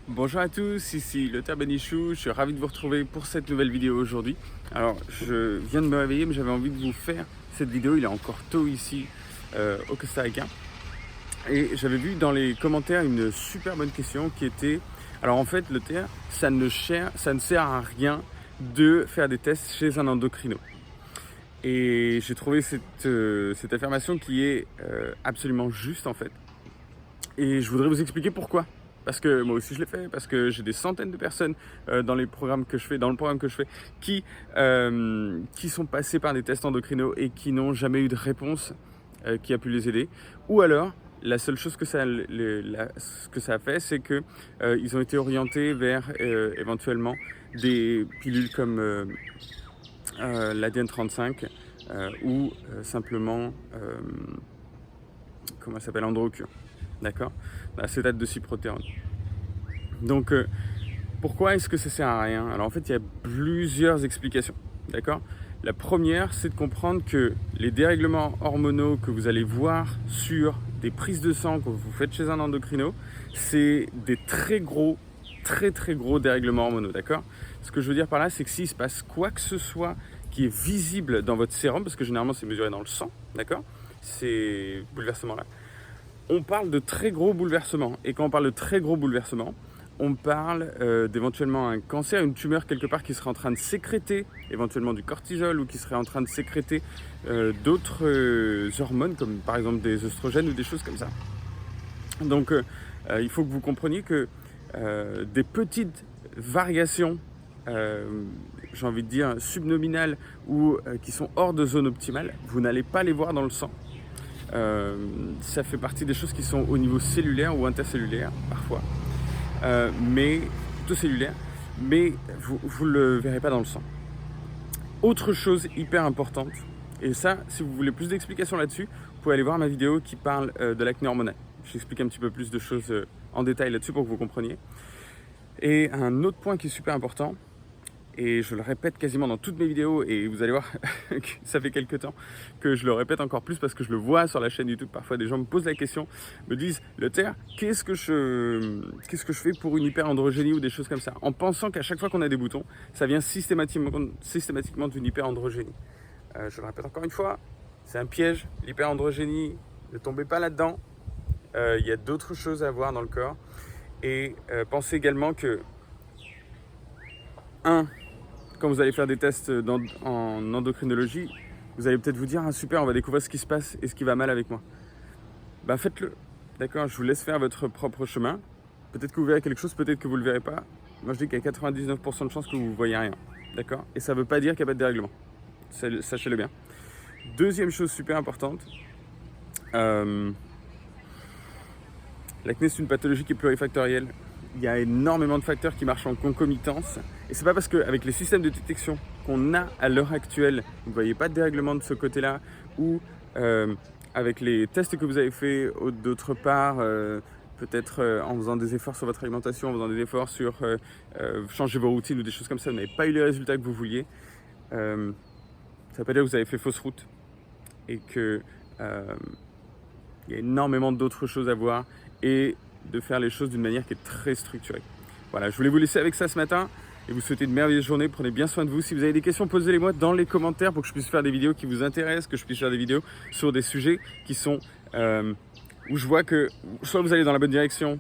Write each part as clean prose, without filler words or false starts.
Bonjour à tous, ici le Terre Benichou, je suis ravi de vous retrouver pour cette nouvelle vidéo aujourd'hui. Alors je viens de me réveiller mais j'avais envie de vous faire cette vidéo, il est encore tôt ici au Costa Rica. Et j'avais vu dans les commentaires une super bonne question qui était, alors en fait le Terre, ça ne sert à rien de faire des tests chez un endocrino. Et j'ai trouvé cette affirmation qui est absolument juste en fait. Et je voudrais vous expliquer pourquoi. Parce que moi aussi je l'ai fait, parce que j'ai des centaines de personnes dans le programme que je fais, qui sont passées par des tests endocrino et qui n'ont jamais eu de réponse qui a pu les aider. Ou alors, la seule chose que ça a fait, c'est que ils ont été orientés vers éventuellement des pilules comme l'ADN 35 ou simplement, comment ça s'appelle, Androcure. D'accord, acétate de cyproterone. Donc, pourquoi est-ce que ça sert à rien? Alors en fait, il y a plusieurs explications. D'accord. La première, c'est de comprendre que les dérèglements hormonaux que vous allez voir sur des prises de sang que vous faites chez un endocrino, c'est des très gros dérèglements hormonaux. D'accord. Ce que je veux dire par là, c'est que s'il se passe quoi que ce soit qui est visible dans votre sérum, parce que généralement c'est mesuré dans le sang, d'accord, ces bouleversements-là, on parle de très gros bouleversements. Et quand on parle de très gros bouleversements, on parle d'éventuellement un cancer, une tumeur quelque part qui serait en train de sécréter éventuellement du cortisol ou qui serait en train de sécréter d'autres hormones comme par exemple des oestrogènes ou des choses comme ça. Donc il faut que vous compreniez que des petites variations, j'ai envie de dire subnominales ou qui sont hors de zone optimale, vous n'allez pas les voir dans le sang. Ça fait partie des choses qui sont au niveau cellulaire ou intercellulaire parfois, mais plutôt cellulaire, mais vous ne le verrez pas dans le sang. Autre chose hyper importante, et ça, si vous voulez plus d'explications là-dessus, vous pouvez aller voir ma vidéo qui parle de l'acné hormonal. J'explique un petit peu plus de choses en détail là-dessus pour que vous compreniez. Et un autre point qui est super important, et je le répète quasiment dans toutes mes vidéos, et vous allez voir que ça fait quelques temps que je le répète encore plus parce que je le vois sur la chaîne YouTube. Parfois des gens me posent la question, me disent « Le Terre, qu'est-ce que je fais pour une hyperandrogénie » ou des choses comme ça, en pensant qu'à chaque fois qu'on a des boutons, ça vient systématiquement d'une hyperandrogénie. Je le répète encore une fois, c'est un piège, l'hyperandrogénie, ne tombez pas là-dedans. Il y a d'autres choses à voir dans le corps. Et pensez également que quand vous allez faire des tests en endocrinologie, vous allez peut-être vous dire « Ah super, on va découvrir ce qui se passe et ce qui va mal avec moi ». Ben faites-le, d'accord. Je vous laisse faire votre propre chemin. Peut-être que vous verrez quelque chose, peut-être que vous ne le verrez pas. Moi je dis qu'il y a 99% de chances que vous ne voyez rien, d'accord. Et ça ne veut pas dire qu'il n'y a pas de dérèglement, sachez-le bien. Deuxième chose super importante, l'acné c'est une pathologie qui est plurifactorielle. Il y a énormément de facteurs qui marchent en concomitance. Et c'est pas parce qu'avec les systèmes de détection qu'on a à l'heure actuelle, vous ne voyez pas de dérèglement de ce côté-là, ou avec les tests que vous avez faits d'autre part, peut-être en faisant des efforts sur votre alimentation, en faisant des efforts sur changer vos routines ou des choses comme ça, vous n'avez pas eu les résultats que vous vouliez, ça ne veut pas dire que vous avez fait fausse route et qu'il y a énormément d'autres choses à voir et de faire les choses d'une manière qui est très structurée. Voilà, je voulais vous laisser avec ça ce matin et vous souhaiter une merveilleuse journée. Prenez bien soin de vous. Si vous avez des questions, posez-les-moi dans les commentaires pour que je puisse faire des vidéos qui vous intéressent, que je puisse faire des vidéos sur des sujets qui sont où je vois que soit vous allez dans la bonne direction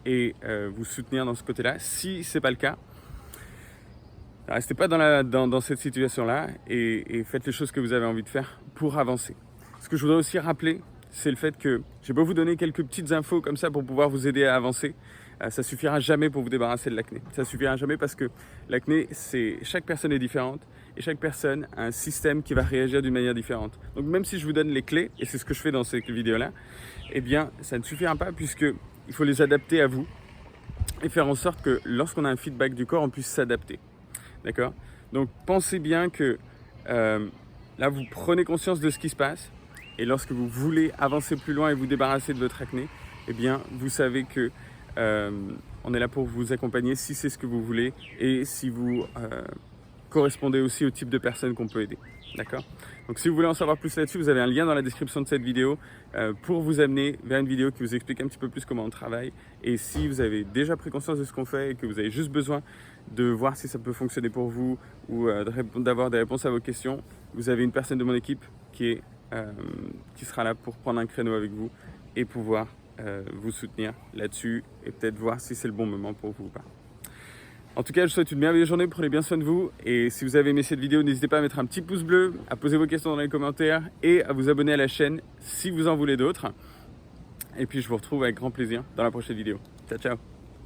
et vous soutenir dans ce côté-là. Si ce n'est pas le cas, restez pas dans cette situation-là et faites les choses que vous avez envie de faire pour avancer. Ce que je voudrais aussi rappeler, c'est le fait que j'ai beau vous donner quelques petites infos comme ça pour pouvoir vous aider à avancer, ça suffira jamais pour vous débarrasser de l'acné. Ça suffira jamais parce que l'acné, chaque personne est différente et chaque personne a un système qui va réagir d'une manière différente. Donc même si je vous donne les clés, et c'est ce que je fais dans ces vidéos-là, eh bien ça ne suffira pas puisqu'il faut les adapter à vous et faire en sorte que lorsqu'on a un feedback du corps, on puisse s'adapter. D'accord? Donc pensez bien que là vous prenez conscience de ce qui se passe. Et lorsque vous voulez avancer plus loin et vous débarrasser de votre acné, eh bien, vous savez que on est là pour vous accompagner si c'est ce que vous voulez et si vous correspondez aussi au type de personne qu'on peut aider. D'accord? Donc si vous voulez en savoir plus là-dessus, vous avez un lien dans la description de cette vidéo pour vous amener vers une vidéo qui vous explique un petit peu plus comment on travaille. Et si vous avez déjà pris conscience de ce qu'on fait et que vous avez juste besoin de voir si ça peut fonctionner pour vous ou d'avoir des réponses à vos questions, vous avez une personne de mon équipe qui sera là pour prendre un créneau avec vous et pouvoir vous soutenir là-dessus et peut-être voir si c'est le bon moment pour vous ou pas. En tout cas, je vous souhaite une merveilleuse journée, prenez bien soin de vous. Et si vous avez aimé cette vidéo, n'hésitez pas à mettre un petit pouce bleu, à poser vos questions dans les commentaires et à vous abonner à la chaîne si vous en voulez d'autres. Et puis je vous retrouve avec grand plaisir dans la prochaine vidéo. Ciao, ciao!